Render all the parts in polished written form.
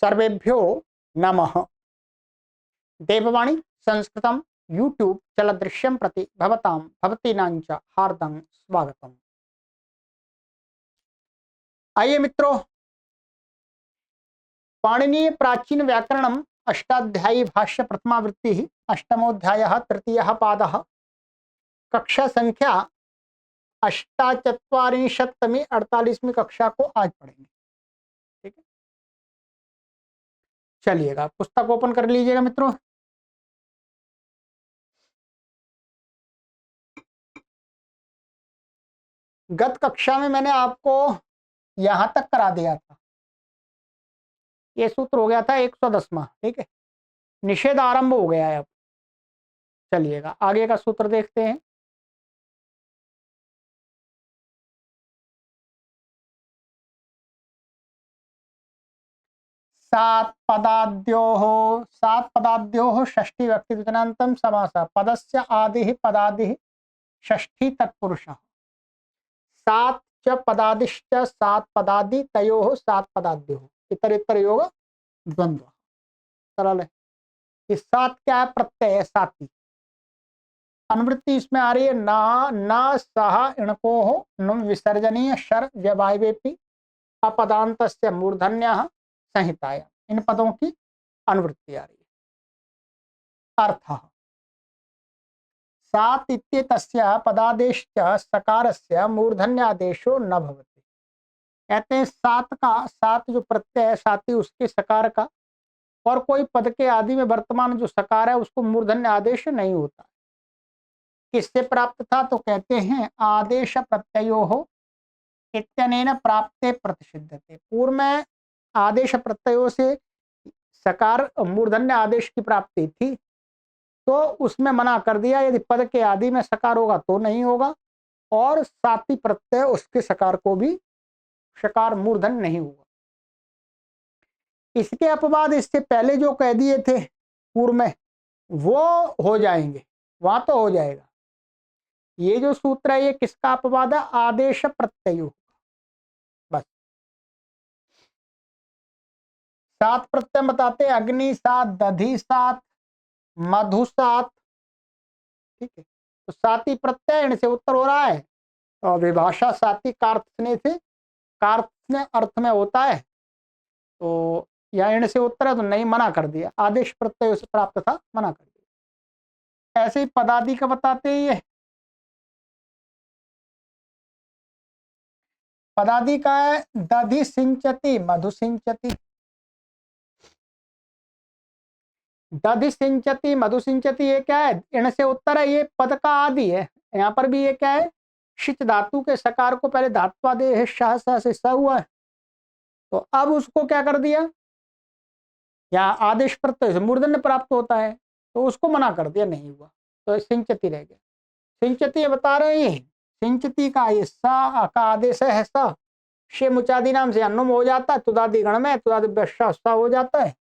सर्वेभ्यो नमः। देववाणी संस्कृतम यूट्यूब चलदृश्यं प्रति भवतीनां च हार्दं स्वागतम्। आइए मित्रों, पाणिनीय प्राचीन व्याकरणम अष्टाध्यायी भाष्य प्रथमावृत्ति अष्टमोध्यायः तृतीयः पादः कक्षा संख्या 48वीं 48वीं कक्षा को आज पढ़ेंगे। ठीक है, चलिएगा पुस्तक ओपन कर लीजिएगा मित्रों। गत कक्षा में मैंने आपको यहां तक करा दिया था। ये सूत्र हो गया था 110वां। ठीक है, निषेध आरंभ हो गया है। अब चलिएगा आगे का सूत्र देखते हैं। सात पदाद्योः षष्ठी व्यक्ति द्वितीयान्तं समासः पदस्य आदिः पदादिः षष्ठी तत्पुरुषः। सात च पदादिश्च सात पदादि तयोः सात पदाद्योः इतर योग द्वंद्व। सरल है। ये सात क्या है? प्रत्यय है, साती। अनुवृत्ति इसमें आ रही है ना न सह इणको नुम विसर्जनीय शर व्यवायवेपि अपदान्तस्य मूर्धन्यः संहिताया। इन पदों की अनुवृत्ति आ रही है। अर्थ सात इत्येतस्य पदादेश्च सकारस्य मूर्धन्यादेशो न भवति। कहते हैं सात का, सात जो प्रत्यय है साती उसके सकार का, और कोई पद के आदि में वर्तमान जो सकार है उसको मूर्धन्य आदेश नहीं होता। किससे प्राप्त था? तो कहते हैं आदेश प्रत्ययो इत्यनेन प्राप्ते प्रतिषिद्धते। पूर्व में आदेश प्रत्ययों से सकार मूर्धन्य आदेश की प्राप्ति थी, तो उसमें मना कर दिया यदि पद के आदि में सकार होगा तो नहीं होगा, और साती प्रत्यय उसके सकार को भी सकार मूर्धन्य नहीं होगा। इसके अपवाद इससे पहले जो कह दिए थे पूर्व में वो हो जाएंगे, वहां तो हो जाएगा। ये जो सूत्र है ये किसका अपवाद है? आदेश प्रत्यय। बस सात प्रत्यय बताते हैं, अग्नि सात, दधि सात, मधु सात। ठीक है, तो साती प्रत्यय इनसे उत्तर हो रहा है, और विभाषा साती कार्त्स्ने से, कार्त्स्ने अर्थ में होता है, तो यह इण से उत्तर है तो नहीं, मना कर दिया। आदेश प्रत्यय से प्राप्त था, मना कर दिया। ऐसे ही पदादि का बताते हैं। ये पदादि का है दधि सिंचती मधु सिंचती। दधि सिंचती मधु सिंचती ये क्या है? इण से उत्तर है, ये पद का आदि है। यहाँ पर भी ये क्या है? शिच धातु के सकार को पहले धात्वादेश शाह से स हुआ है, तो अब उसको क्या कर दिया? यहाँ आदेश प्रत्यय से मूर्धन्य प्राप्त होता है, तो उसको मना कर दिया, नहीं हुआ, तो सिंचती रह गया। सिंचती बता रहे हैं, सिंचती का ये सा का आदेश है स, शे मुचादी नाम से अन्नुम हो जाता है, तुदादि गण में तुदादि सा हो जाता है,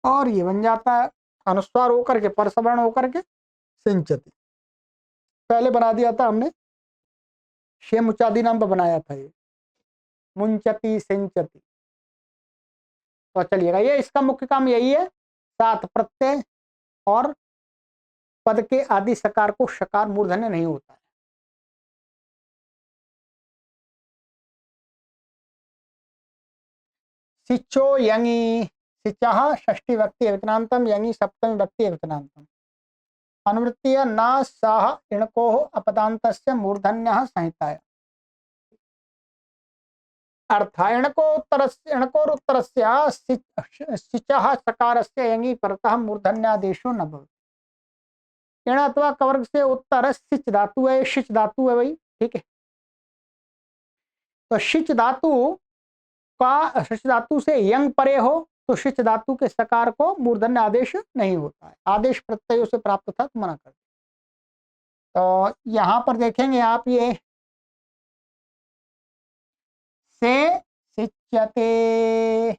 और ये बन जाता है अनुस्वार होकर के परसवर्ण होकर के सिंचती। पहले बना दिया था हमने, शे मुचादी नाम पर बनाया था, ये मुंचती सिंचती। तो चलिएगा, ये इसका मुख्य काम यही है, सात प्रत्यय और पद के आदि सकार को शकार मूर्धन्य नहीं होता है। सिचो यंगी, सिचः षष्ठी व्यक्ति अवितनांतम, यंगी सप्तमी व्यक्ति अवितनांतम। अनुवृत्ति न सह इणको अपदान्तस्य मूर्धन्यः संहिताया। अर्थ इणकोरुत्तरस्य सिचः सकारस्य यंगी परतः मूर्धन्यादेशो न भवति। इण अथवा कवर्ग से उत्तर सिच धातु है, शिच धातु है भाई। ठीक है, तो शिच धातु का, शिच धातु से यंग परे हो तो शिच धातु के सकार को मूर्धन्य आदेश नहीं होता है। आदेश प्रत्ययों से प्राप्त था तो मना कर दिया। तो यहां पर देखेंगे आप, ये से सिच्यते,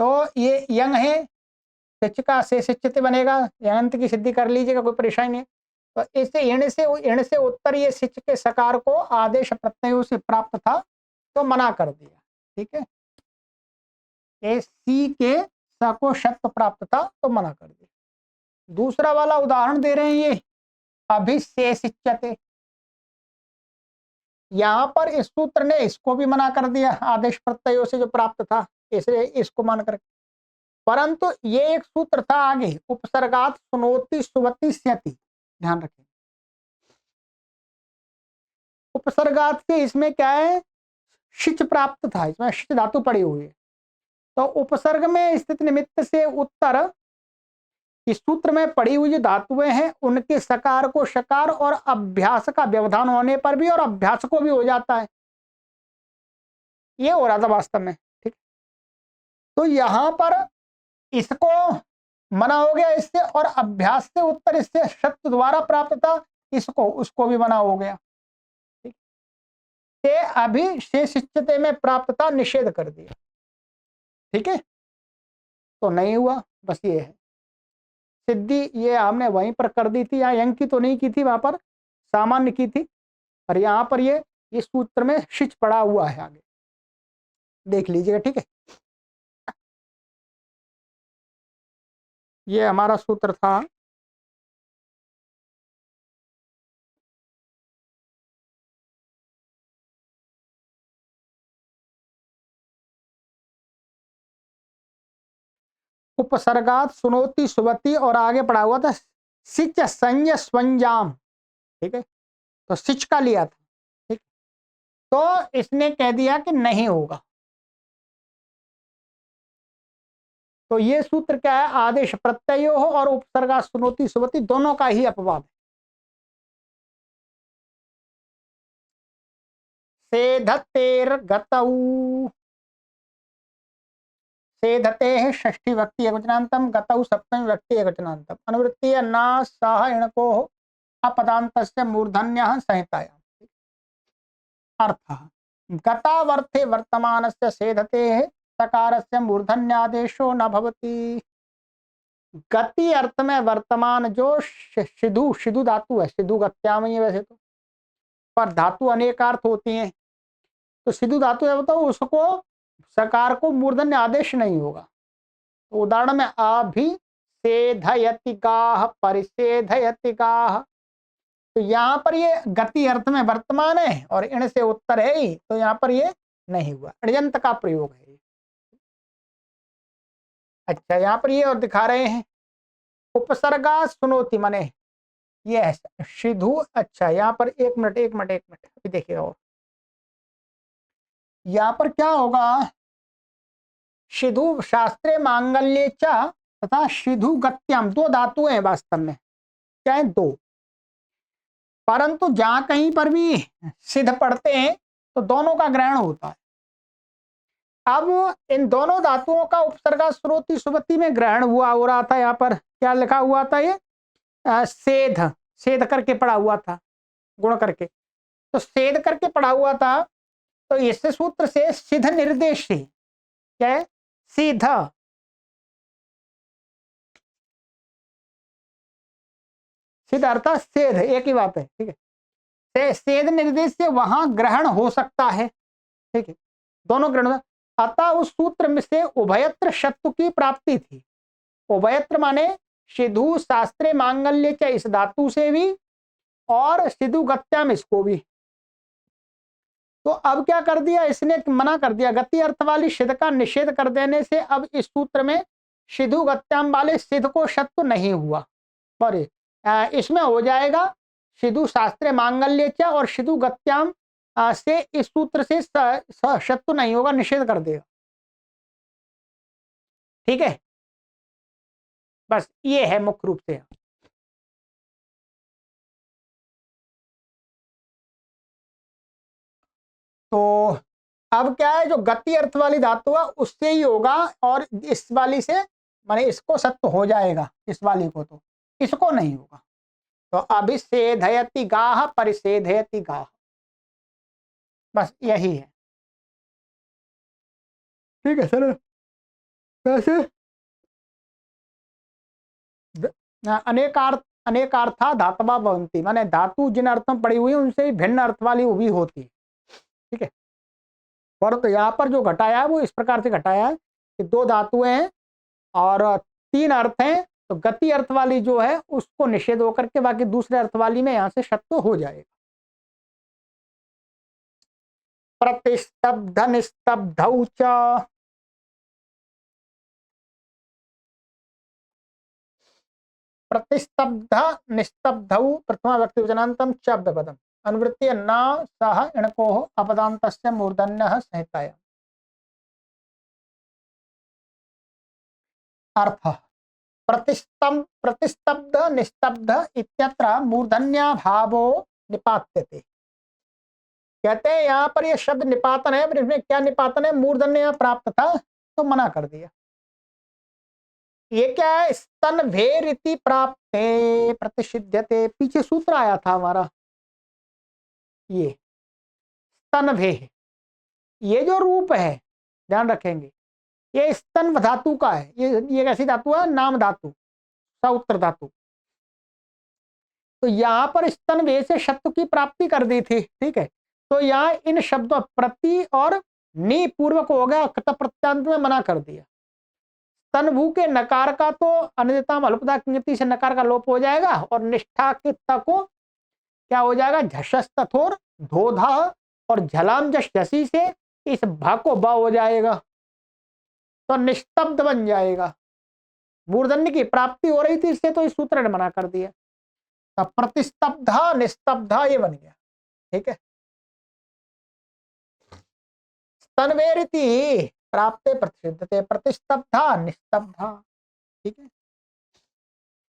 तो ये यंग है, सिच का से सिच्यते बनेगा, यंत की सिद्धि कर लीजिएगा, कोई परेशानी नहीं। तो इससे इण से उत्तर ये सिच के सकार को आदेश प्रत्ययों से प्राप्त था तो मना कर दिया। ठीक है, ए सी के स को शत्व प्राप्त था तो मना कर दिया। दूसरा वाला उदाहरण दे रहे हैं ये अभिशेषिच्यते, यहां पर इस सूत्र ने इसको भी मना कर दिया, आदेश प्रत्ययों से जो प्राप्त था इसलिए इसको मान कर। परंतु ये एक सूत्र था आगे, उपसर्गात सुनोति सुवति स्यति, ध्यान रखें उपसर्गात से इसमें क्या है, शिच प्राप्त था, इसमें शिच धातु पड़ी हुई है। तो उपसर्ग में स्थित निमित्त से उत्तर, इस सूत्र में पड़ी हुई जो धातुएं हैं उनके सकार को शकार और अभ्यास का व्यवधान होने पर भी और अभ्यास को भी हो जाता है, ये हो रहा था वास्तव में। ठीक, तो यहां पर इसको मना हो गया इससे, और अभ्यास से उत्तर इससे शब्द द्वारा प्राप्त था, इसको उसको भी मना हो गया। ठीक, ते अभिशेषिच्यते में प्राप्त था, निषेध कर दिया। ठीक है, तो नहीं हुआ, बस ये है सिद्धि। ये हमने वहीं पर कर दी थी, यहाँ यंग की तो नहीं की थी, वहां पर सामान्य की थी, और यहाँ पर ये इस सूत्र में शिच पड़ा हुआ है, आगे देख लीजिएगा। ठीक है, ये हमारा सूत्र था। उपसर्गात सुनोति सुवति, और आगे पड़ा हुआ था सिच संय स्वंजाम। ठीक है, तो सिच का लिया था। ठीक, तो इसने कह दिया कि नहीं होगा। तो ये सूत्र क्या है, आदेश प्रत्ययो हो और उपसर्गात सुनोति सुवति दोनों का ही अपवाद है। सेधतेर गतऊ, सेधते है षष्ठी व्यक्ति एकवचनांतम, गतऊ सप्तमी व्यक्ति एकवचनांतम, अनुवृत्ति न सह इणको अपदान्तस्य मूर्धन्यः संहितायाम्। अर्थ गतावर्थे वर्तमानस्य सेधते है सकारस्य मूर्धन्यादेशो न भवति। गति अर्थ में वर्तमान जो सिधु, सिधु धातु है, सिधु गत्या में, वैसे तो पर धातु अनेकार्थ होती हैं, तो सिधु धातु है बताओ, उसको सकार को मूर्धन्य आदेश नहीं होगा। तो उदाहरण में अभिसेधयति गाह, परिसेधयति गाह, तो यहाँ पर ये गति अर्थ में वर्तमान है और इण से उत्तर है ही, तो यहाँ पर ये नहीं हुआ, अण्यंत का प्रयोग है। अच्छा, यहाँ पर ये और दिखा रहे हैं उपसर्गा सुनोति, माने ये है सिधु। अच्छा, यहाँ पर एक मिनट अभी देखिएगा, और यहाँ पर क्या होगा, सिधु शास्त्रे मांगल्ये च तथा सिधु गत्याम, दो धातु हैं वास्तव में, क्या है, दो, परंतु जहां कहीं पर भी सिद्ध पढ़ते हैं तो दोनों का ग्रहण होता है। अब इन दोनों धातुओं का उपसर्गा श्रोति सुवति में ग्रहण हुआ हो रहा था। यहाँ पर क्या लिखा हुआ था, ये सेध, सेध करके पड़ा हुआ था, गुण करके, तो सेध करके पड़ा हुआ था। तो इस सूत्र से सिद्ध निर्देश, क्या है, सीधा, सिद्ध अर्थात सेध, एक ही बात है। ठीक है, सेध निर्देश से वहां ग्रहण हो सकता है। ठीक है, दोनों ग्रहण, अतः उस सूत्र में से उभयत्र शत्रु की प्राप्ति थी। उभयत्र माने सिधु शास्त्रे मांगल्य के इस धातु से भी और सिधु गत्याम इसको भी। तो अब क्या कर दिया इसने, मना कर दिया, गति अर्थ वाली सिद्ध का निषेध कर देने से अब इस सूत्र में सिधु गत्याम वाले सिद्ध को शत्रु नहीं हुआ, पर इसमें हो जाएगा सिधु शास्त्रे मांगल्य च और सिधु गत्याम से इस सूत्र से शत्रु नहीं होगा, निषेध कर देगा। ठीक है, बस ये है मुख्य रूप से। तो अब क्या है, जो गति अर्थ वाली धातु है उससे ही होगा, और इस वाली से माने इसको सत्य हो जाएगा, इस वाली को, तो इसको नहीं होगा। तो अभिसेधयति गाह, परिसेधयति गाह, बस यही है। ठीक है सर, वैसे अनेकार्था धातवा भवंती, माने धातु जिन अर्थ में पड़ी हुई है उनसे भिन्न अर्थ वाली वो भी होती है। ठीक है, पर तो यहाँ पर जो घटाया है वो इस प्रकार से घटाया है कि दो धातुएं हैं और तीन अर्थ हैं, तो गति अर्थ वाली जो है उसको निषेध होकर के बाकी दूसरे अर्थ वाली में यहां से शत्व हो जाएगा। प्रतिस्तब्ध निस्तब्धौ च, प्रतिस्तब्ध निस्तब्धौ प्रथमा व्यक्ति वचनांतम च पदम अनुवृत्ति न सह इणको अपदान्तस्य मूर्धन्यः संहितायाम्। अर्थ प्रतिस्तब्ध निस्तब्ध इत्यत्र मूर्धन्याभावो निपात्यते। कहते हैं यहाँ पर ये शब्द निपातन है, पर इसमें क्या निपातन है, मूर्धन्य प्राप्त था तो मना कर दिया। ये क्या है, स्तन भेरिति प्राप्ते प्रतिषिध्यते, पीछे सूत्र आया था हमारा, ये स्तन भे, ये जो रूप है ध्यान रखेंगे, ये स्तन धातु का है, ये कैसी धातु है, नाम धातु, सउत्र धातु। तो यहाँ पर स्तन भे से शत्रु की प्राप्ति कर दी थी, ठीक है। तो यहाँ इन शब्दों प्रति और नी पूर्वक हो गया, कत प्रत्यांत में मना कर दिया। तनभू के नकार का तो अनिदिता अल्पता की से नकार का लोप हो जाएगा और निष्ठा के त को क्या हो जाएगा, झषस तथोर धोधा और झलाम जश झसी से इस भा को बा हो जाएगा, तो निस्तब्ध बन जाएगा। मूर्धन्य की प्राप्ति हो रही थी इससे, तो इस सूत्र ने मना कर दिया। तब प्रतिस्तब्धा निस्तब्धा ये बन गया, ठीक है। स्तनवेरिति प्राप्ते प्रतिषिद्धते प्रतिस्तब्धा निस्तब्धा, ठीक है।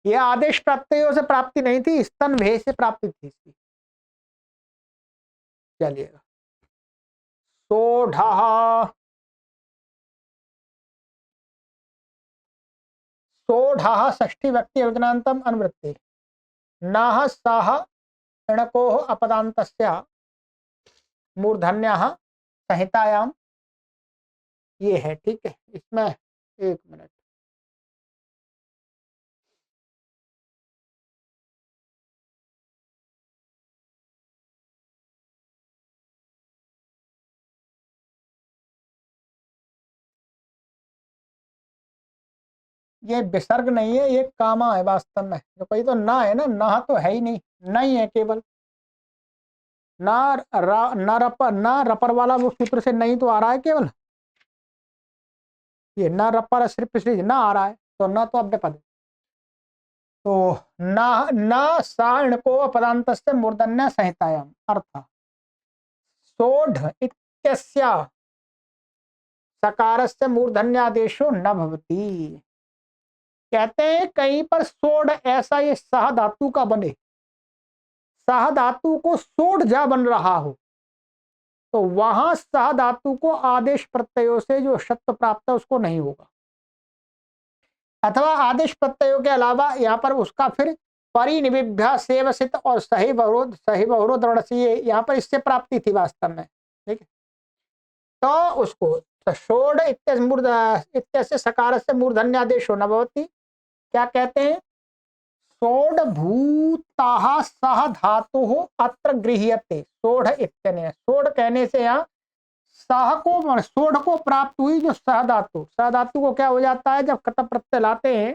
यह आदेश प्रत्ययों से प्राप्ति नहीं थी, स्तन भे से प्राप्ति थी इसकी। चलिएगा, सोढ़ा, सोढ़ा षष्ठी व्यक्ति योजनांतम अनुवृत्ति नाह साह इणको अपदान्तस्य मूर्धन्यः संहितायाम, ये है, ठीक है। इसमें एक मिनट, ये विसर्ग नहीं है, ये कामा है वास्तव में, जो कोई तो ना है ना, ना तो है ही नहीं, नहीं है केवल ना, ना रपर वाला वो सूत्र से नहीं तो आ रहा है केवल, ये ना रपर सिर्फ इसलिए ना आ रहा है, तो ना तो अब पद, तो ना साण को अपदांत से मूर्धन्य संहितायाम अर्थ सोढ़ इत्यस्य सकारस्य मूर्धन्यादेशो न भवति। कहते हैं कहीं पर सोढ़ ऐसा ये सह धातु का बने, सह धातु को सोढ़ जा बन रहा हो, तो वहां सह धातु को आदेश प्रत्ययों से जो शब्द प्राप्त है उसको नहीं होगा, अथवा आदेश प्रत्ययों के अलावा यहाँ पर उसका फिर परिनिविभ्या सेवसित और सही बहुरोध यहाँ पर इससे प्राप्ति थी वास्तव में, ठीक है। तो उसको षोड़ इत्यस्य सकार से मूर्धन्यादेशो न भवति, क्या कहते हैं, सोढ़ भूताः सह धातु अत्र गृह्यते, सोढ़ इत्यनेन, सोढ़ कहने से यहाँ सह को, सोढ़ को प्राप्त हुई जो सह धातु, सह धातु को क्या हो जाता है, जब कत प्रत्यय लाते हैं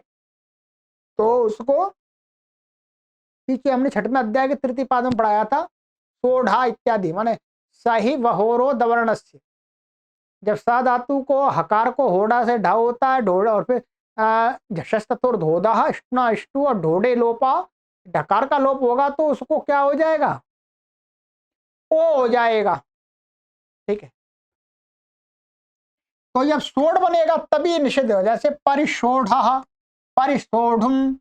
तो उसको, पीछे हमने छठवें अध्याय के तृतीय पाद में पढ़ाया था, सोढ़ा इत्यादि माने सही वहोरो दवर्णस्य, जब सा धातु को हकार को होड़ा से ढा होता है, ढोड़ा और फिर झषस्तुर धोधा इष्टना इष्टु और ढोड़े लोपा, ढकार का लोप होगा तो उसको क्या हो जाएगा, ओ हो जाएगा, ठीक है। तो जब सोढ़ बनेगा तभी निषेध हो, जैसे परिशोढ़, परिशोढ़ुम,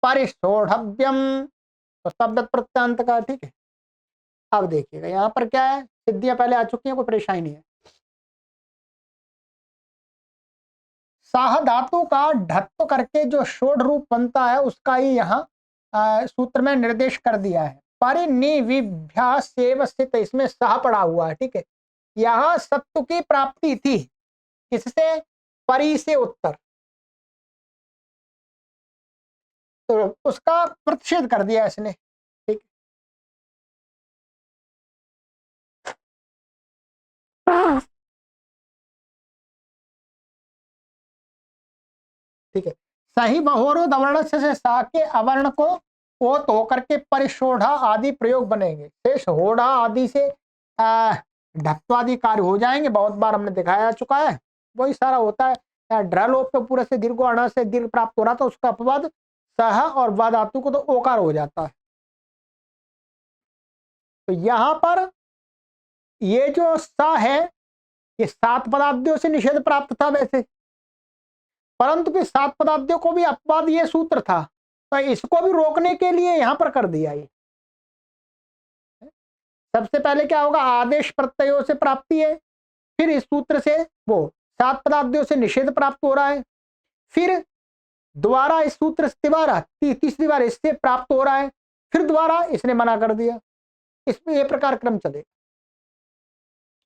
परिशोढ़व्यम, तो शब्द प्रत्यांत का, ठीक है। अब देखिएगा यहाँ पर क्या है, सिद्धियां पहले आ चुकी हैं, कोई परेशानी नहीं है। साह धातु का ढत्व करके जो षोढ़ रूप बनता है उसका ही यहाँ सूत्र में निर्देश कर दिया है। परिनिविभ्या सेवसित, इसमें साह पड़ा हुआ है, ठीक है। यहाँ सत्व की प्राप्ति थी, किससे, परि से उत्तर, तो उसका प्रतिषेध कर दिया इसने, ठीक। ठीक है। सही बहोरो दवर्ण से सा के अवर्ण को ओत होकर के परिशोढ़ा आदि प्रयोग बनेंगे। शेष होढ़ा आदि से ढत्वादि कार्य हो जाएंगे। बहुत बार हमने दिखाया चुका है, वही सारा होता है। ड्रलोप तो पूरे से दीर्घ अण से दीर्घ प्राप्त हो रहा था, उसका अपवाद सह और वा धातु को तो ओकार हो जाता है। तो यहां पर ये जो स है, ये 7 पदार्थियों से निषेध प्राप्त था वैसे, परंतु फिर 7 पदार्थियों को भी अपवाद ये सूत्र था, तो इसको भी रोकने के लिए यहां पर कर दिया। ये सबसे पहले क्या होगा, आदेश प्रत्ययों से प्राप्ति है, फिर इस सूत्र से वो 7 पदार्थियों से निषेध प्राप्त हो रहा है, फिर दोबारा इस सूत्र से दोबारा तीसरी बार इससे प्राप्त हो रहा है, फिर दोबारा इसने मना कर दिया। इसमें ये प्रकार क्रम चलेगा।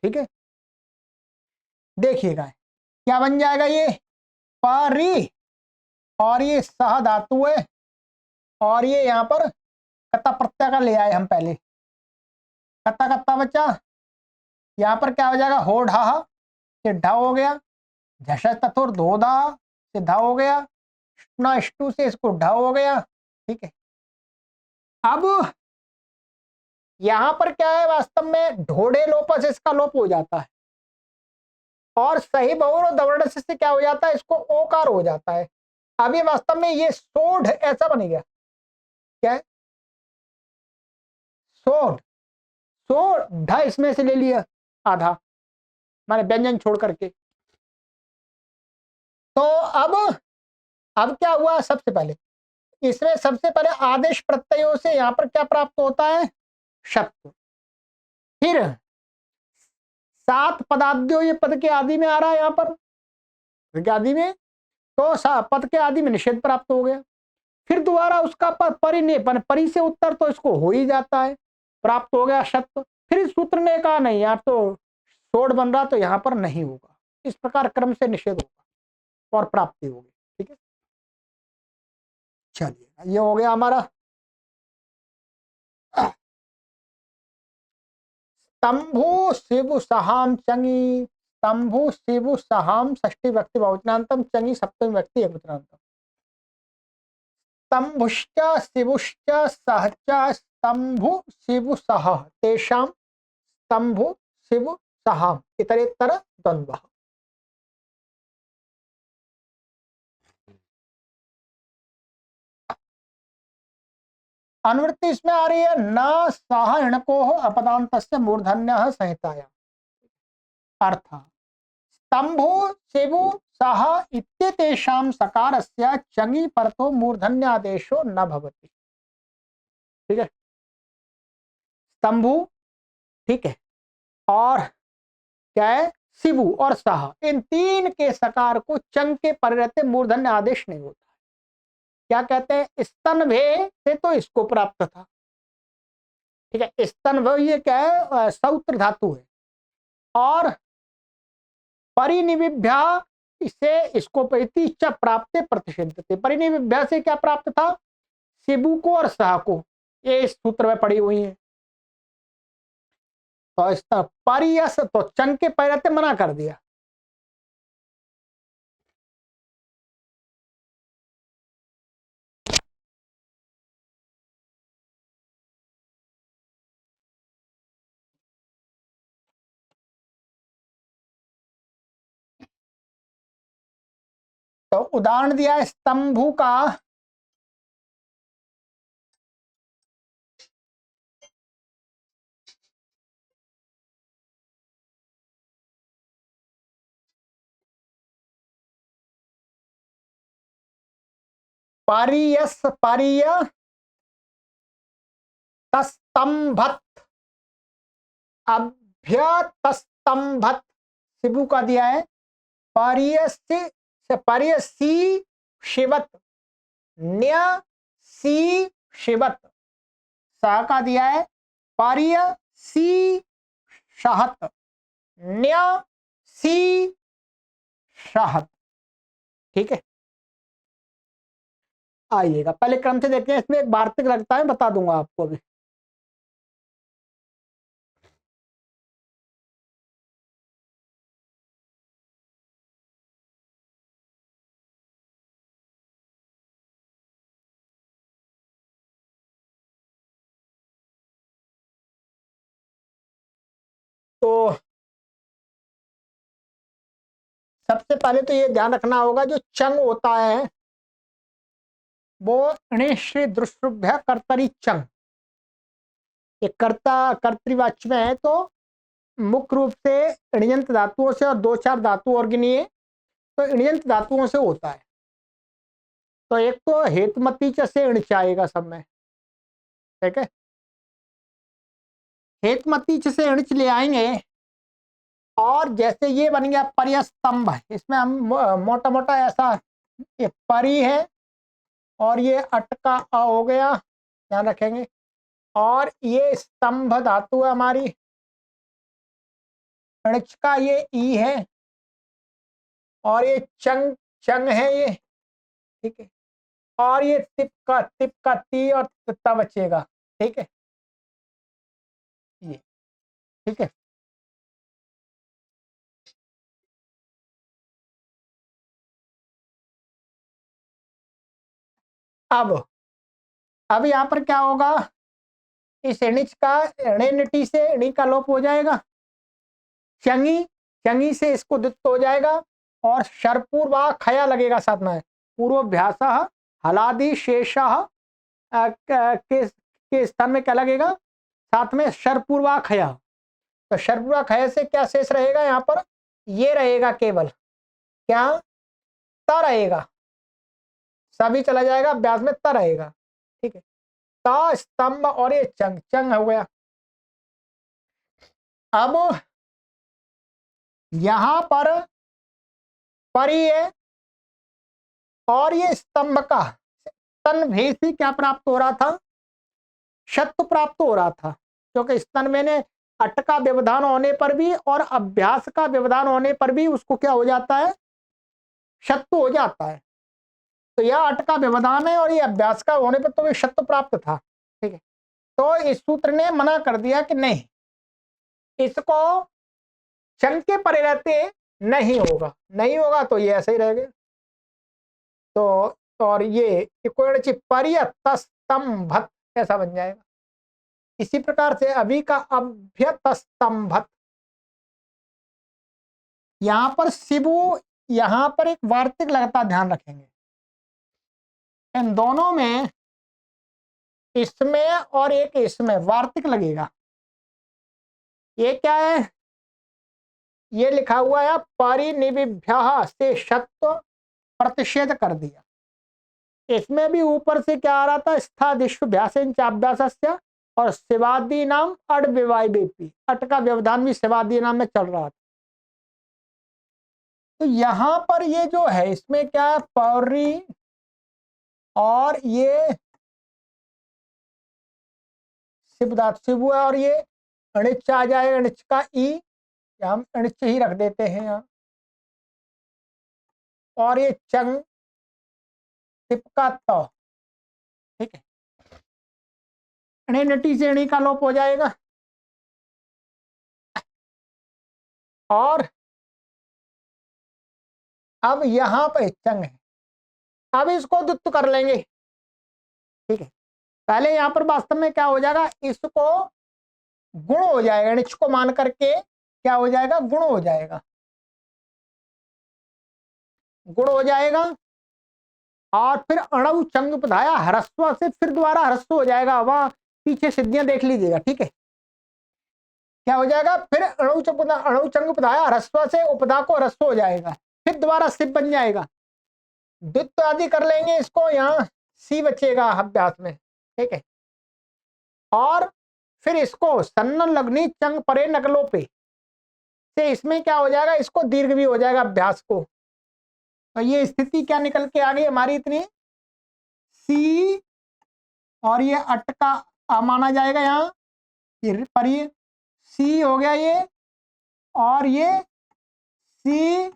ठीक है, देखिएगा क्या बन जाएगा, ये परी और ये सह धातु है, और ये यहां पर कत्ता प्रत्यय का ले आए हम पहले। कत्ता कत्ता बच्चा, यहां पर क्या हो जाएगा, हो ढा से ढा हो गया, झश तथुर धोधा से धा हो गया, ना स्टू से इसको ढा हो गया। ठीक है, अब यहां पर क्या है, वास्तव में ढोड़े लोप से इसका लोप हो जाता है, और सही बहुर और दवर्ण से क्या हो जाता है, इसको ओकार हो जाता है। अब ये वास्तव में ये सोढ़ ऐसा बनेगा, क्या है, सोढ़, सोढ़ इसमें से ले लिया आधा, माने व्यंजन छोड़ करके। तो अब क्या हुआ, सबसे पहले इसमें सबसे पहले आदेश प्रत्ययों से यहां पर क्या प्राप्त होता है, शब्द। फिर 7 पदार्थियों, ये पद के आदि में आ रहा है, यहां पर पद के आदि में, तो पद के आदि में निषेध प्राप्त हो गया। फिर दोबारा उसका परि से उत्तर तो इसको हो ही जाता है, प्राप्त हो गया शब्द। फिर इस सूत्र ने कहा नहीं यार, तो सोड बन रहा, तो यहां पर नहीं होगा। इस प्रकार क्रम से निषेध होगा और प्राप्ति होगी। ठीक है, चलिए ये हो गया हमारा। तंभु शिवु सहाम चंगी, तंभु शिवु सहाम षष्ठी व्यक्ति बहुवचनांतम, चंगी सप्तमी व्यक्ति एकवचनांतम। तंभुश्च शिवुश्च सहच स्तंभु शिवु सह तेषाम स्तंभु शिवु सहाम इतरेतर द्वंद्व। अनुवृत्ति इसमें आ रही है, न सह इणको अपदांत मूर्धन्य संहिताया। अर्थ, स्तंभु शिवु सह इत्येतेषां सकारस्य चंगी परतो मूर्धन्यादेशो न भवति। ठीक है, स्तंभु, ठीक है, और क्या है, शिवु और सह, इन तीन के सकार को चंग के परे रहते मूर्धन्य आदेश नहीं होता। क्या कहते हैं, स्तनभे से तो इसको प्राप्त था। ठीक है, स्तनभ ये क्या है, सौत्र धातु है, और परिनिविभ्या से इसको च प्राप्त प्रतिषिद्ध थे। परिनिविभ्या से क्या प्राप्त था, शिबू को और सह को, ये इस सूत्र में पड़ी हुई है। तो इस परियस तो चंग के पैरते मना कर दिया। तो उदाहरण दिया स्तंभु का, पारियस पारिय तस्तंभत अभ्यतस्तंभत, शिबू का दिया है पारियसी से पारियसी शिवत, न्य सी शिवत। सा का दिया है पारिय सी शहत, न्य सी शहत। ठीक है, आइएगा पहले क्रम से देखते हैं, इसमें एक वार्तिक लगता है, बता दूंगा आपको अभी। तो सबसे पहले तो ये ध्यान रखना होगा, जो चंग होता है वो ऋश्री दृष्टुभ्य कर्तरी चंग, ये कर्ता कर्तृवाच्य में है, तो मुख्य रूप से ऋण्यंत धातुओं से और दो चार धातु और गिनिए तो ऋण्यंत धातुओं से होता है। तो एक तो हेतुमती च से ऋण आएगा सब में, ठीक है। हेतुमती च से ऋण ले आएंगे, और जैसे ये बन गया पर्यस्तंभ, इसमें हम मोटा मोटा ऐसा, ये परी है और ये अटका अ हो गया, ध्यान रखेंगे। और ये स्तंभ धातु है हमारी, णच का ये ई है, और ये चंग चंग है ये, ठीक है। और ये तिप का ती और ता बचेगा, ठीक है, ये ठीक है। अब यहाँ पर क्या होगा, इस णिच का णिटी से णी का लोप हो जाएगा, चंगी चंगी से इसको दुत्त हो जाएगा, और शरपूर्वा खया लगेगा साथ में, पूर्वाभ्यास हलादि शेष के स्थान में क्या लगेगा, साथ में शरपूर्वा खया। तो शरपूर्वा खया से क्या शेष रहेगा, यहाँ पर ये रहेगा, केवल क्या त रहेगा, सभी चला जाएगा, अभ्यास में त रहेगा, ठीक है। त स्तंभ और ये चंग चंग हो गया। अब यहां पर परी है, और ये स्तंभ का स्तन भेसी क्या प्राप्त हो रहा था, शत्व प्राप्त हो रहा था, क्योंकि स्तन में ने अट का व्यवधान होने पर भी और अभ्यास का व्यवधान होने पर भी उसको क्या हो जाता है, शत्व हो जाता है। तो यह अट का व्यवधान है और ये अभ्यास का होने पर तो ये शत्व प्राप्त था, ठीक है। तो इस सूत्र ने मना कर दिया कि नहीं, इसको चंग के परे रहते नहीं होगा, नहीं होगा तो ये ऐसे ही रहेगा। तो और ये पर्यतस्तंभत ऐसा बन जाएगा। इसी प्रकार से अभी का अभ्यतस्तंभत, यहां पर शिबू, यहां पर एक वार्तिक लगातार ध्यान रखेंगे, इन दोनों में, इसमें और एक इसमें वार्तिक लगेगा। ये क्या है, ये लिखा हुआ है परिनिविभ्य से शत्व प्रतिषेध कर दिया। इसमें भी ऊपर से क्या आ रहा था, स्थादिष्व्यास और शिवादी नाम अड विवाय बेपी, अट का व्यवधान भी शिवादी नाम में चल रहा था। तो यहां पर ये जो है, इसमें क्या है, पौरी और ये शिवदात शिवु है, और ये अणिच आ जाएगा, अणिच का ई, हम अणिच ही रख देते हैं यहाँ, और ये चंग का तो, ठीक है, नटी से अणी का लोप हो जाएगा, और अब यहां पर चंग है, अब इसको दुत्त कर लेंगे, ठीक है। पहले यहां पर वास्तव में क्या हो जाएगा, इसको गुण हो जाएगा, णिच को मान करके क्या हो जाएगा, गुण हो जाएगा, गुण हो जाएगा। और फिर अणु चंग पधाया ह्रस्व से फिर दोबारा ह्रस्व हो जाएगा, वहां पीछे सिद्धियां देख लीजिएगा, ठीक है। क्या हो जाएगा, फिर अणु चंग पधाया ह्रस्व से उपधा को ह्रस्व हो जाएगा, फिर दोबारा सिप बन जाएगा, द्वित्व आदि कर लेंगे इसको, यहाँ सी बचेगा अभ्यास में, ठीक है। और फिर इसको सन्न लग्नि चंग परे नकलो पे से, इसमें क्या हो जाएगा, इसको दीर्घ भी हो जाएगा अभ्यास को। तो ये स्थिति क्या निकल के आ गई हमारी, इतनी सी, और ये अट का आ माना जाएगा, यहाँ पर ये सी हो गया ये, और ये सी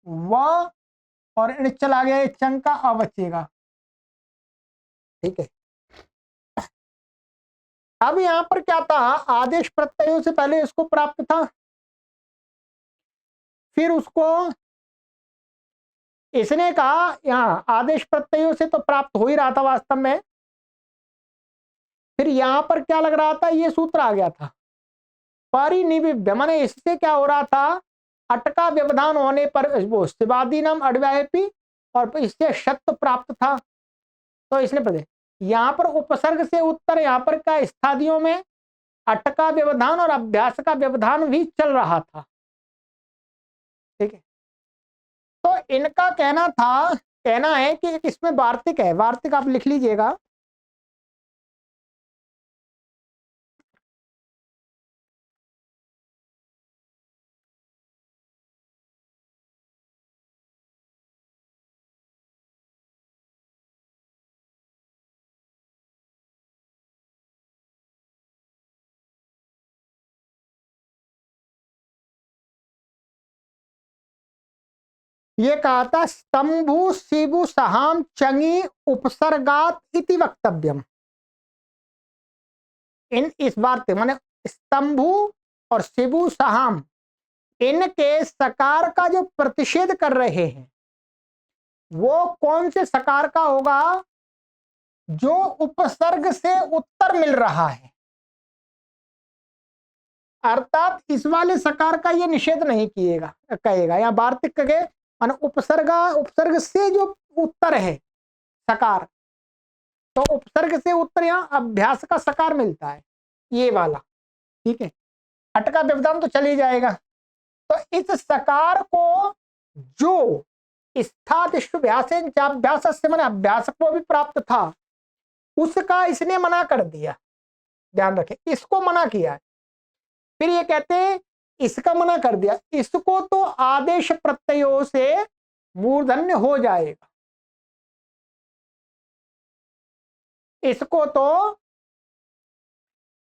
व, और चला गया ये चंग का अ बचेगा, ठीक है। अब यहां पर क्या था, आदेश प्रत्ययों से पहले इसको प्राप्त था, फिर उसको इसने कहा, यहाँ आदेश प्रत्ययों से तो प्राप्त हो ही रहा था वास्तव में, फिर यहां पर क्या लग रहा था, ये सूत्र आ गया था, परिनिविव्य माने इससे क्या हो रहा था, अटका व्यवधान होने पर वो शिवादीनम अड्व्यापी और इससे शत प्राप्त था। तो इसने पढ़े यहां पर उपसर्ग से उत्तर, यहां पर क्या स्थादियों में अटका व्यवधान और अभ्यास का व्यवधान भी चल रहा था। ठीक है, तो इनका कहना है कि इसमें वार्तिक है, वार्तिक आप लिख लीजिएगा। ये कहा था स्तंभु शिबु सहाम चंगी उपसर्गात इति वक्तव्यम। इन इस वार्तिक माने स्तंभु और शिबु सहाम इनके सकार का जो प्रतिषेध कर रहे हैं वो कौन से सकार का होगा, जो उपसर्ग से उत्तर मिल रहा है। अर्थात इस वाले सकार का ये निषेध नहीं किएगा कहेगा, या वार्तिक के मान उपसर्ग से जो उत्तर है सकार, तो उपसर्ग से उत्तर यहां अभ्यास का सकार मिलता है ये वाला। ठीक है, अटका व्यवधान तो चली जाएगा। तो इस सकार को जो स्थादिष्व्यास से मैंने अभ्यास को भी प्राप्त था उसका इसने मना कर दिया, ध्यान रखें इसको मना किया। फिर ये कहते हैं इसका मना कर दिया, इसको तो आदेश प्रत्ययों से मूर्धन्य हो जाएगा, इसको तो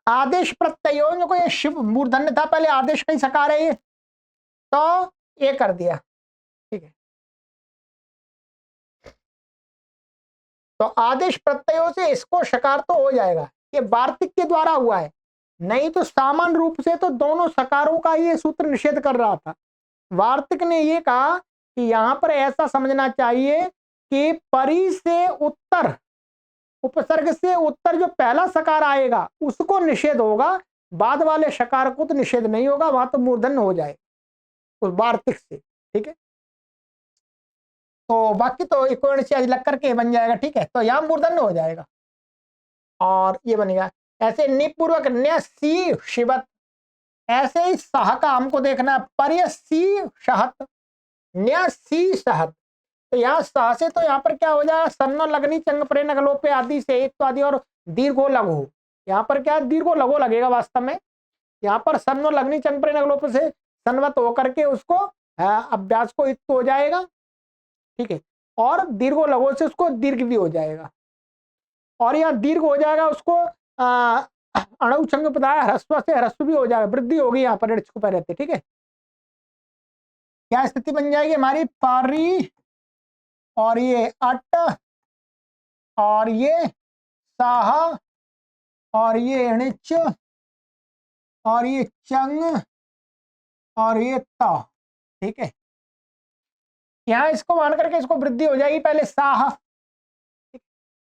आदेश प्रत्ययों को, ये शिव मूर्धन्य था पहले, आदेश का ही सकार है ये, तो ये कर दिया। ठीक है, तो आदेश प्रत्ययों से इसको सकार तो हो जाएगा, ये वार्तिक के द्वारा हुआ है, नहीं तो सामान्य रूप से तो दोनों सकारों का ये सूत्र निषेध कर रहा था। वार्तिक ने ये कहा कि यहां पर ऐसा समझना चाहिए कि परि से उत्तर, उपसर्ग से उत्तर जो पहला सकार आएगा उसको निषेध होगा, बाद वाले सकार को तो निषेध नहीं होगा, वहां तो मूर्धन्य हो जाए उस वार्तिक से। ठीक है, तो बाकी तो इक्वल से लग करके बन जाएगा। ठीक है, तो यहां मूर्धन्य हो जाएगा और ये बनेगा ऐसे निपूर्वक न्य सी शिवत, ऐसे ही सह का हमको देखना है, पर्य सी शहत न्य सी शहत। तो यहाँ सह से तो यहाँ पर क्या हो जाएगा, सन्नो लगनी चंग प्रे नगलोपे आदि से एक तो आदि और दीर्घो लघु, यहाँ पर क्या दीर्घो लघु लगेगा वास्तव में, यहाँ पर सन्नो लगनी चंग प्रे नगलोप से सन्वत होकर के उसको अभ्यास को इत हो जाएगा। ठीक है, और दीर्घो लघु से उसको दीर्घ भी हो जाएगा, और यहाँ दीर्घ हो जाएगा उसको अणु चंग पदाय ह्रस्व से ह्रस्व भी हो जाएगा, वृद्धि होगी यहाँ पर को रहते। ठीक है, क्या स्थिति बन जाएगी हमारी, पारी और ये अट और ये साहा और ये अणिच और ये चंग और ये ता। ठीक है, यहां इसको मान करके इसको वृद्धि हो जाएगी, पहले साह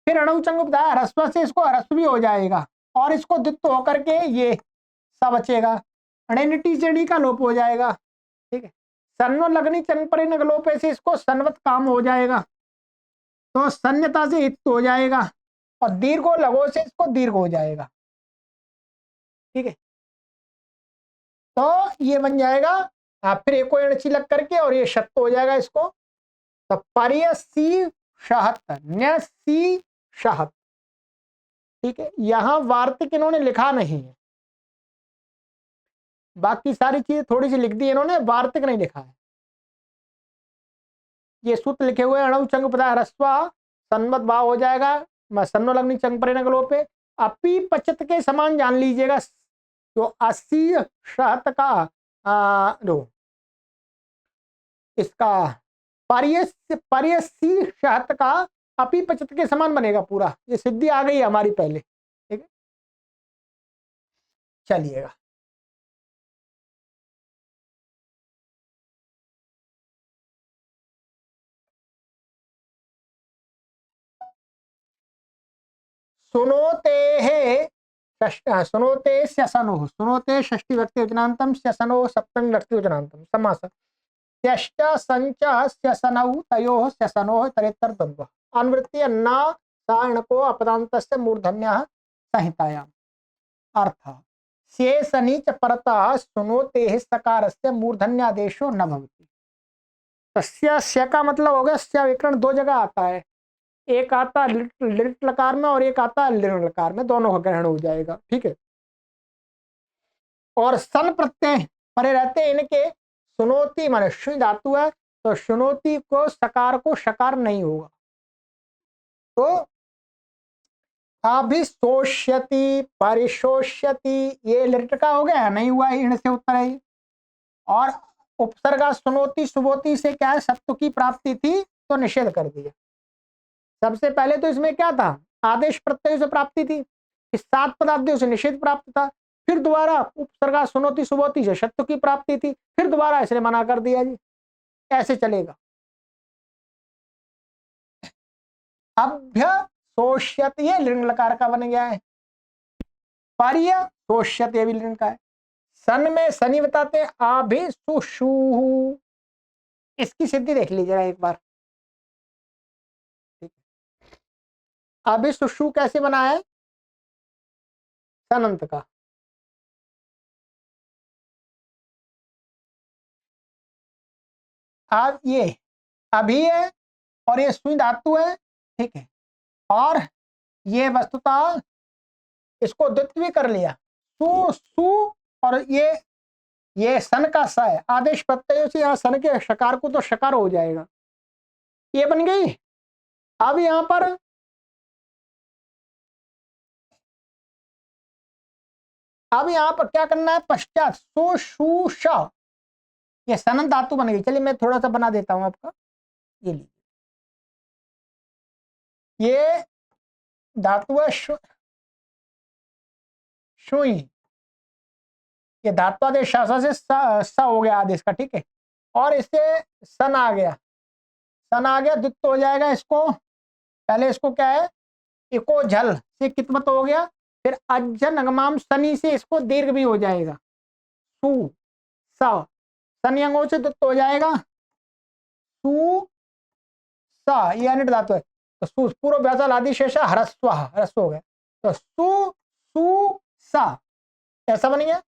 फिर अणु चंग बताया ह्रस्व से इसको ह्रस्व भी हो जाएगा, और इसको द्वित्व होकर के ये सा बचेगा, अणिनिटी से डी का लोप हो जाएगा। ठीक है, सन्नो लगनी चंग पर लोप से इसको सन्वत काम हो जाएगा, तो सन्यता से इत हो जाएगा, और दीर्घो लगो से इसको दीर्घ हो जाएगा। ठीक है, तो ये बन जाएगा फिर एक अणची लग करके और ये शब्द हो जाएगा इसको, तो पर्यसी शहत न्य सी शहत। ठीक है, यहां वार्तिक इन्होंने लिखा नहीं है, बाकी सारी चीजें थोड़ी सी लिख दी इन्होंने, वार्तिक नहीं लिखा है। ये सूत्र लिखे हुए अणु चंग पदा ह्रस्वा सन्मत भाव हो जाएगा, सन्नो लगनी चंग परिणगलो पे अपी पचत के समान जान लीजिएगा, तो 80 शहत का जो इसका पारियसी शहत का अपी पचत के समान बनेगा पूरा, ये सिद्धि आ गई हमारी पहले। ठीक है, चलिएगा सुनोते है सुनोते स्यसनो, सुनोते षष्ठी व्यक्ति वचनांतम, स्यसनो सप्तमी व्यक्ति वचनांतम, समास। त्यष्ट संच स्यसनौ तयोः स्यसनोः तरेतर द्वंद्वः। अनुवृत्ति न साणको अपदान्तस्य मूर्धन्यः संहितायाम्। अर्थ शेषनी च परतः सुनोते सकारस्य मूर्धन्यादेशो न भवति। तस्य स्य का मतलब हो गया, स्य विकरण दो जगह आता है, एक आता लिट लकार में और एक आता लिण लकार में, दोनों का ग्रहण हो जाएगा, ठीक है। और सन प्रत्यय परे रहते हैं इनके। सुनोती माने शुनि धातु है, तो शुनोती को सकार को शकार नहीं होगा। तो अभिशोष्यति परिशोष्यति ये लिट का हो गया, नहीं हुआ, इण से उत्तर है। और उपसर्गा सुनोती सुबोती से क्या है, सत्व की प्राप्ति थी तो निषेध कर दिया। सबसे पहले तो इसमें क्या था, आदेश प्रत्यय से प्राप्ति थी, इस 7 पदार्थों से निषेध प्राप्त था। फिर दोबारा उपसर्गा सुनोती सुबोती से सत्व की प्राप्ति थी, फिर दोबारा इसने मना कर दिया जी। ऐसे चलेगा। अभ्य सोष्यत ये लिंग लकार का बन गया है। पर्य सोष्यत ये भी लिंग का है। सन में शनि बताते हैं अभिशुषु, इसकी सिद्धि देख लीजिएगा एक बार। अभिशुषु कैसे बना है, सनंत का। अब ये अभी है और ये सुई धातु है, ठीक है। और ये वस्तुतः इसको द्वित्व कर लिया, सु सु, और ये सन का स है, आदेश प्रत्यय से यहाँ सन के शकार को तो शकार हो जाएगा, ये बन गई। अब यहां पर क्या करना है, पश्चात सु शु श, ये सनन धातु बन गई। चलिए मैं थोड़ा सा बना देता हूं आपका, ये लीजिए, ये धातु है शुई, ये धात्वादेश शासा से स हो गया आदेश का, ठीक है। और इससे सन आ गया, सन आ गया, द्वित्व हो जाएगा इसको। पहले इसको क्या है, इको झल से कितमत हो गया, फिर अज्जन अगमाम शनि से इसको दीर्घ भी हो जाएगा, सु स, शनि अंगों से द्वित्व हो जाएगा, सु स, ये अनिट धातु है, तो सु पूर्व व्याचाल आदि शेष ह्रस्व, ह्रस्व हो गया, तो सु सु स ऐसा बन गया।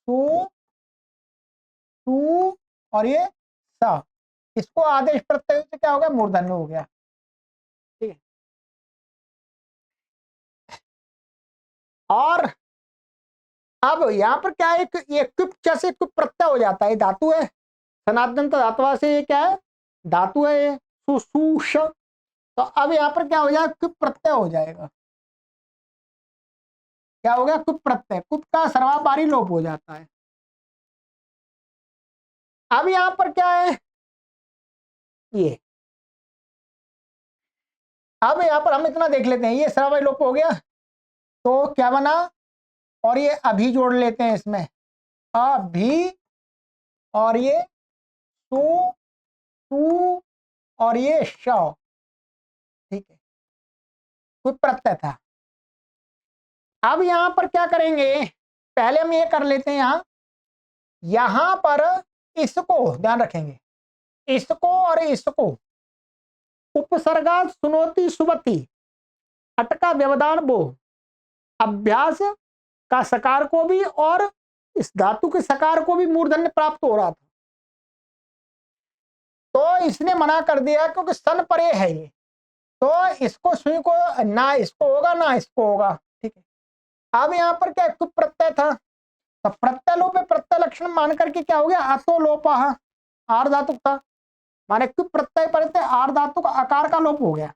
सु सु और ये स, इसको आदेश प्रत्यय से क्या हो गया, मूर्धन्य हो गया, ठीक है। और अब यहाँ पर क्या है, ये कुप से कुप प्रत्यय हो जाता है, धातु है, सनातन धातुआ से ये क्या है, धातु है ये सुसूष। तो अब यहाँ पर क्या हो जाएगा, कुप प्रत्यय हो जाएगा। क्या हो गया, कुप प्रत्यय, कुप का सर्वापारी लोप हो जाता है। अब यहाँ पर क्या है, ये अब यहाँ पर हम इतना देख लेते हैं, ये सर्वापारी लोप हो गया, तो क्या बना, और ये अभी जोड़ लेते हैं इसमें, अभी, और ये सु सु और ये श, ठीक है, कुप प्रत्यय था। अब यहां पर क्या करेंगे, पहले हम ये कर लेते हैं, यहां पर इसको ध्यान रखेंगे, इसको और इसको, उपसर्गा सुनोती सुबती, अटका व्यवधान वो, अभ्यास का सकार को भी और इस धातु के सकार को भी मूर्धन्य प्राप्त हो रहा था, तो इसने मना कर दिया क्योंकि सन परे है ये, तो इसको सुई को ना इसको होगा ना इसको होगा, ठीक है। अब यहाँ पर क्या कुप प्रत्यय था, तो प्रत्यय लोप प्रत्यय लक्षण मान करके क्या हो गया, अतो लोप, आर धातु था, माने कुप प्रत्यय पर आर धातु का आकार का लोप हो गया।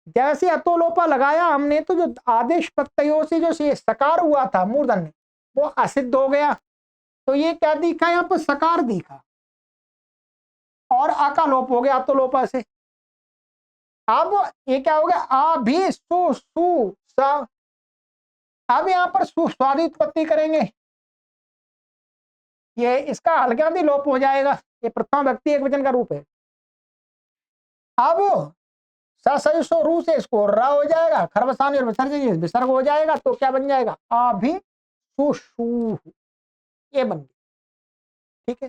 जैसे अतो लोपा लगाया हमने, तो जो आदेश प्रत्ययों से जो सकार हुआ था मूर्धन्य, वो असिद्ध हो गया, तो ये क्या दिखा, यहाँ पर सकार दिखा और आका लोप हो गया अतो लोपा से। अब ये क्या हो गया, अभी सु सु स, अब यहाँ पर सुस्वादी उत्पत्ति करेंगे, ये इसका हल्का लोप हो जाएगा, ये प्रथम व्यक्ति एक वचन का रूप है। अब ससयुषो रू से इसको र हो जाएगा, खरबसानी और विसर्ग विसर्ग हो जाएगा, तो क्या बन जाएगा, अभिसुषु, ये बन गया। ठीक है,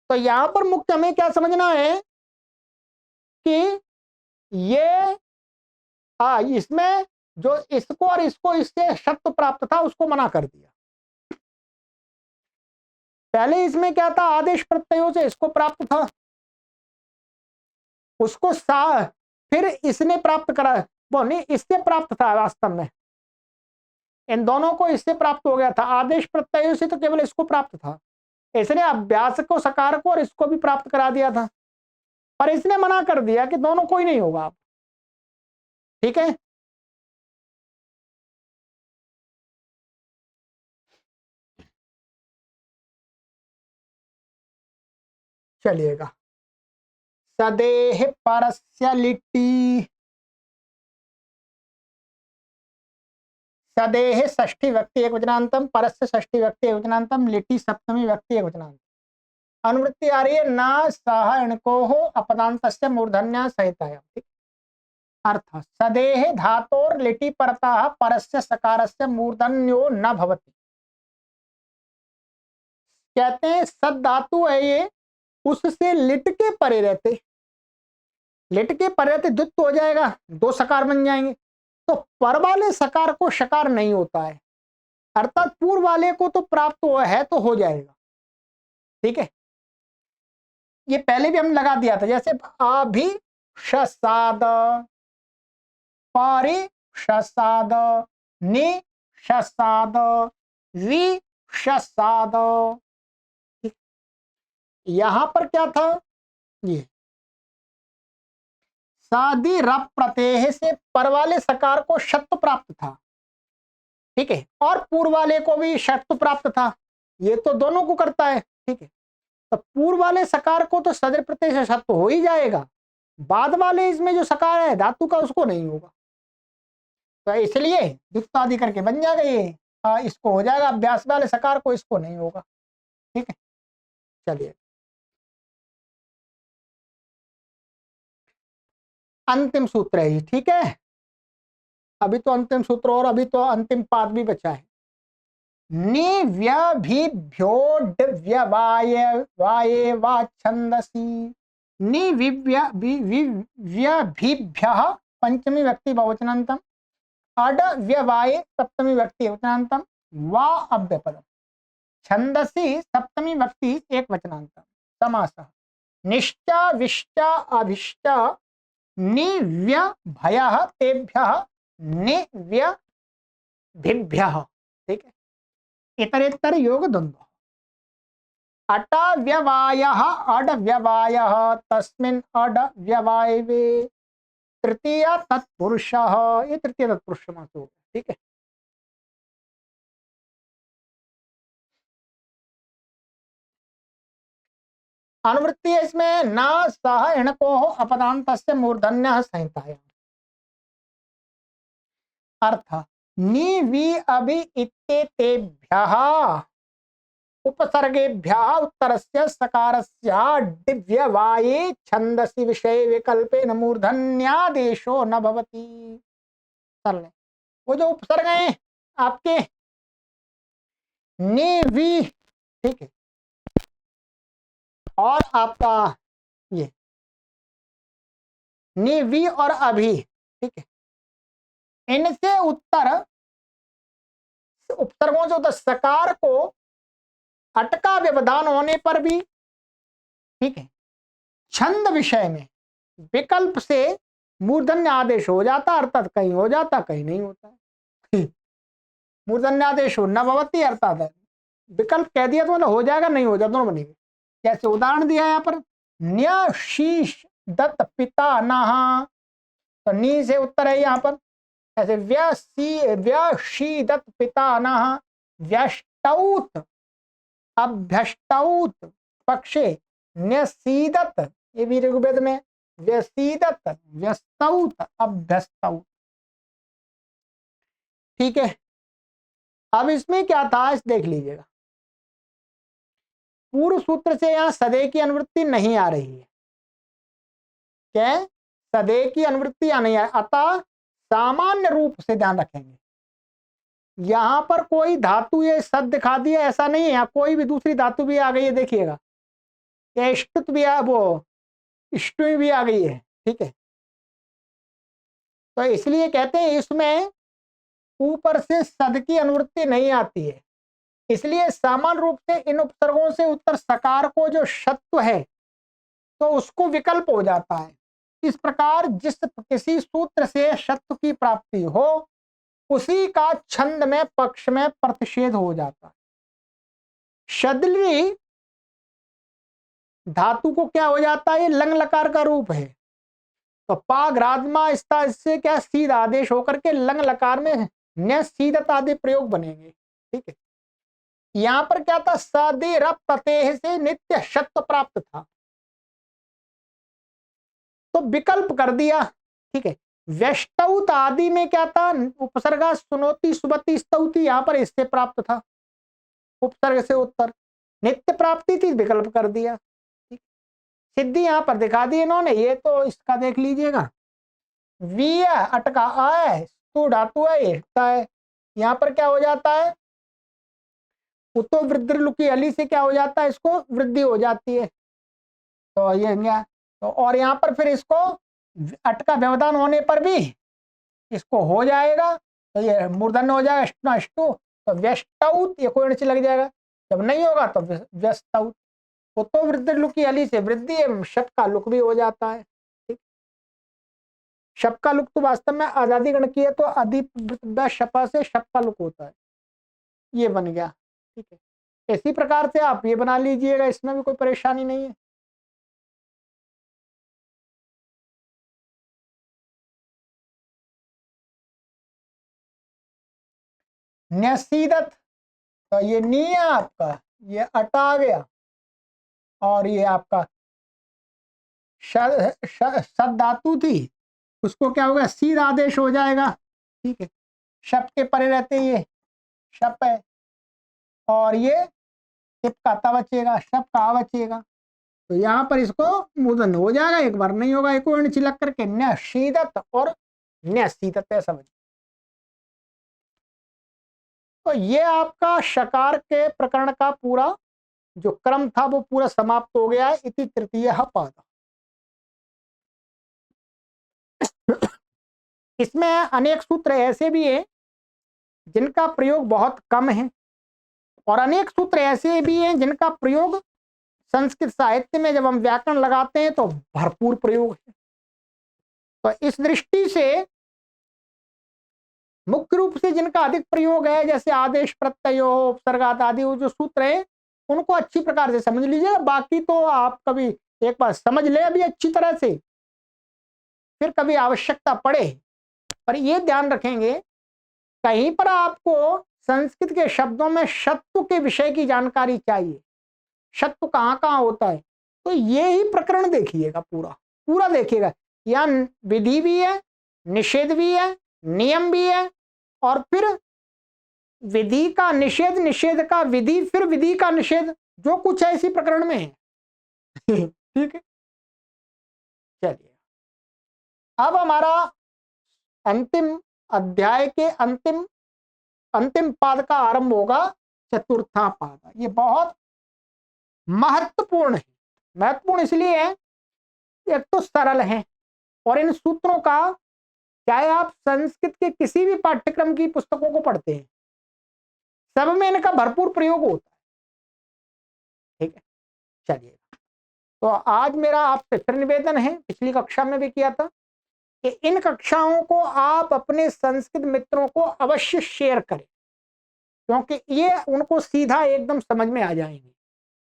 तो यहां पर मुख्य हमें क्या समझना है कि ये इसमें जो इसको और इसको इससे शब्द प्राप्त था उसको मना कर दिया। पहले इसमें क्या था, आदेश प्रत्ययों से इसको प्राप्त था, उसको फिर इसने प्राप्त करा, वो नहीं इससे प्राप्त था वास्तव में, इन दोनों को इससे प्राप्त हो गया था, आदेश प्रत्ययों से तो केवल इसको प्राप्त था, इसने अभ्यास को सकार को और इसको भी प्राप्त करा दिया था, पर इसने मना कर दिया कि दोनों कोई नहीं होगा आप। ठीक है, चलिएगा, सदेह परस्य लिट्टी, सदेह षष्ठी व्यक्ति एक वचनांतम, परस्य षष्ठी व्यक्ति एक वचनांतम, लिट्टी सप्तमी व्यक्ति एक वचनांतम। अनुवृत्ति आ रही है ना सह इनको हो अपदांतस्य मूर्धन्या सहितायाम। अर्थ सदेह धातोर लिटि परतः परस्य सकारस्य मूर्धन्यो न भवति। कहते हैं सद धातु है ये, उससे लिट के परे रहते, लिट के परे रहते द्वित्व हो जाएगा, दो सकार बन जाएंगे, तो पर वाले सकार को शकार नहीं होता है, अर्थात पूर्व वाले को तो प्राप्त हुआ है तो हो जाएगा। ठीक है, ये पहले भी हम लगा दिया था, जैसे अभिषसाद, परिषसाद, निषसाद, विषसाद। यहां पर क्या था, ये सादी रप प्रत्यय से पर वाले सकार को शत्व प्राप्त था। ठीक है, और पूर्व वाले को भी शत्व प्राप्त था, ये तो दोनों को करता है। ठीक है, तो पूर्व वाले सकार को तो सदर प्रत्यय से शत्व हो ही जाएगा, बाद वाले इसमें जो सकार है धातु का उसको नहीं होगा, तो इसलिए द्वित्व आदि करके बन जाएगा ये, इसको हो जाएगा अभ्यास वाले सकार को, इसको नहीं होगा। ठीक है, चलिए अंतिम सूत्र है ये। ठीक है, अभी तो अंतिम सूत्र और अभी तो अंतिम पाद भी बचा है। निव्यभिभ्योड्व्यवाये वा छंदसी, निव्यभिभ्यः पंचमी व्यक्ति बहुवचनान्तम, अड व्यवाये सप्तमी व्यक्ति वचनान्तम, वा अव्यपदम, छंदसी सप्तमी व्यक्ति एक वचनान्तम, समासः निश्चा विश्चा अभिश्चा निव्यभयः तेभ्यः निव्यभिभ्यः। ठीक है, इतरेतर योग द्वंद्व, अट व्यवायः अड व्यवायः तस्मिन् अड व्यवायवे, तृतीय तत्पुरुषः, ये तृतीय तत्पुरुष समास हो गया। ठीक है, अनुवृत्ति है इसमें न सह इणको अपदान्तस्य मूर्धन्यः संहितायाम्। अर्थ नि वि अभि इत्येतेभ्यः उपसर्गेभ्यः उत्तरस्य सकारस्य दिव्यवाये छंदसि विषये विकल्पेन मूर्धन्यादेशो न भवति। चल वो जो उपसर्ग हैं आपके नि वि, ठीक है, और आपका ये नि वि और अभि, ठीक है, इनसे उत्तर उपसर्गों से उत्तर सकार को अटका व्यवधान होने पर भी, ठीक है, छंद विषय में विकल्प से मूर्धन्य आदेश हो जाता, अर्थात कहीं हो जाता कहीं नहीं होता। मूर्धन्य आदेश हो न भवती, अर्थात विकल्प कह दिया तो मतलब हो जाएगा नहीं हो जाएगा, दोनों बनेंगे। जैसे उदाहरण दिया यहाँ पर न्यशीष दत्त पिता नहा, तो नी से उत्तर है यहाँ पर, ऐसे व्यशीदत पिता नहा, व्यष्टौत अभ्यष्टौत पक्षे न्यसीदत, ये भी ऋग्वेद में व्यसीदत व्यस्तौत अभ्यस्तौत। ठीक है, अब इसमें क्या था इस देख लीजिएगा, पूर्व सूत्र से यहां सदे की अनुवृत्ति नहीं आ रही है, क्या सदे की अनुवृत्ति नहीं है, अतः सामान्य रूप से ध्यान रखेंगे। यहां पर कोई धातु ये सद दिखा दिया ऐसा नहीं है, यहाँ कोई भी दूसरी धातु भी आ गई है, देखिएगा ये ष्टुत भी वो ष्टु भी आ गई है, ठीक है। तो इसलिए कहते हैं इसमें ऊपर से सद की अनुवृत्ति नहीं आती है, इसलिए सामान्य रूप से इन उपसर्गों से उत्तर सकार को जो शत्व है तो उसको विकल्प हो जाता है। इस प्रकार जिस किसी सूत्र से शत्व की प्राप्ति हो उसी का छंद में पक्ष में प्रतिषेध हो जाता है। शदली धातु को क्या हो जाता है, ये लंग लकार का रूप है, तो पाग्रादमा इससे क्या सीध आदेश होकर के लंग लकार में न सीधत आदि प्रयोग बनेंगे, ठीक है। यहां पर क्या था, सदे रप प्रत्यय से नित्य शत्व प्राप्त था तो विकल्प कर दिया, ठीक है। व्यष्टौत आदि में क्या था, उपसर्गा सुनोती सुबती स्तौती, यहां पर इससे प्राप्त था, उपसर्ग से उत्तर नित्य प्राप्ति थी, विकल्प कर दिया, ठीक। सिद्धि यहां पर दिखा दी इन्होंने, ये तो इसका देख लीजिएगा, वीय अटका आय तू धातु है, यहां पर क्या हो जाता है, उतो वृद्धि लुकी अली से क्या हो जाता है, इसको वृद्धि हो जाती है, तो ये क्या, तो और यहाँ पर फिर इसको अटका व्यवधान होने पर भी इसको हो जाएगा, तो ये मूर्धन्य हो जाएगा अष्टु, तो व्यष्टौत ये कोई नीचे लग जाएगा, जब नहीं होगा तो व्यस्तौत, तो वृद्धि लुकी अली से वृद्धि शब्द का लुक भी हो जाता है, ठीक। शब्द का लुक तो वास्तव में आजादी गण की है, तो अधि शपा से शब्द का लुक होता है, ये बन गया, ठीक है। इसी प्रकार से आप ये बना लीजिएगा, इसमें भी कोई परेशानी नहीं है। न्यसीदत, तो ये नी है आपका, ये अटा गया, और ये आपका सद धातु थी, उसको क्या होगा, सीध आदेश हो जाएगा, ठीक है। शब्द के परे रहते ये शप है, और ये टिप का ता बचेगा, शप का आ बचेगा, तो यहाँ पर इसको मूर्धन्य हो जाएगा, एक बार नहीं होगा, एक और नीचे लग करके न्यसीदत और न्यसीदत है, समझ। तो ये आपका शकार के प्रकरण का पूरा जो क्रम था वो पूरा समाप्त हो गया है, इति तृतीय पाद। इसमें अनेक सूत्र ऐसे भी हैं जिनका प्रयोग बहुत कम है, और अनेक सूत्र ऐसे भी हैं जिनका प्रयोग संस्कृत साहित्य में जब हम व्याकरण लगाते हैं तो भरपूर प्रयोग है। तो इस दृष्टि से मुख्य रूप से जिनका अधिक प्रयोग है, जैसे आदेश प्रत्ययो उपसर्गात आदि वो जो सूत्र है उनको अच्छी प्रकार से समझ लीजिए, बाकी तो आप कभी एक बार समझ ले अभी अच्छी तरह से, फिर कभी आवश्यकता पड़े, पर ये ध्यान रखेंगे कहीं पर आपको संस्कृत के शब्दों में शत्व के विषय की जानकारी चाहिए, शत्व कहाँ कहाँ होता है, तो ये ही प्रकरण देखिएगा, पूरा पूरा देखिएगा, यहाँ विधि भी है, निषेध भी है, नियम भी है, और फिर विधि का निषेध, निषेध का विधि, फिर विधि का निषेध, जो कुछ है इसी प्रकरण में है। ठीक है, चलिए अब हमारा अंतिम अध्याय के अंतिम पाद का आरंभ होगा, चतुर्था पाद। ये बहुत महत्वपूर्ण है, महत्वपूर्ण इसलिए है एक तो सरल है, और इन सूत्रों का चाहे आप संस्कृत के किसी भी पाठ्यक्रम की पुस्तकों को पढ़ते हैं सब में इनका भरपूर प्रयोग होता है, ठीक है। चलिए, तो आज मेरा आपसे फिर निवेदन है, पिछली कक्षा में भी किया था कि इन कक्षाओं को आप अपने संस्कृत मित्रों को अवश्य शेयर करें, क्योंकि ये उनको सीधा एकदम समझ में आ जाएंगे,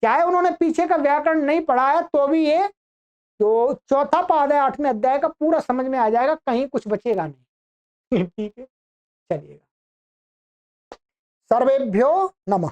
चाहे उन्होंने पीछे का व्याकरण नहीं पढ़ा है तो भी ये जो चौथा पाद है 8वें अध्याय का पूरा समझ में आ जाएगा, कहीं कुछ बचेगा नहीं। ठीक है, चलिएगा, सर्वेभ्यो नमः।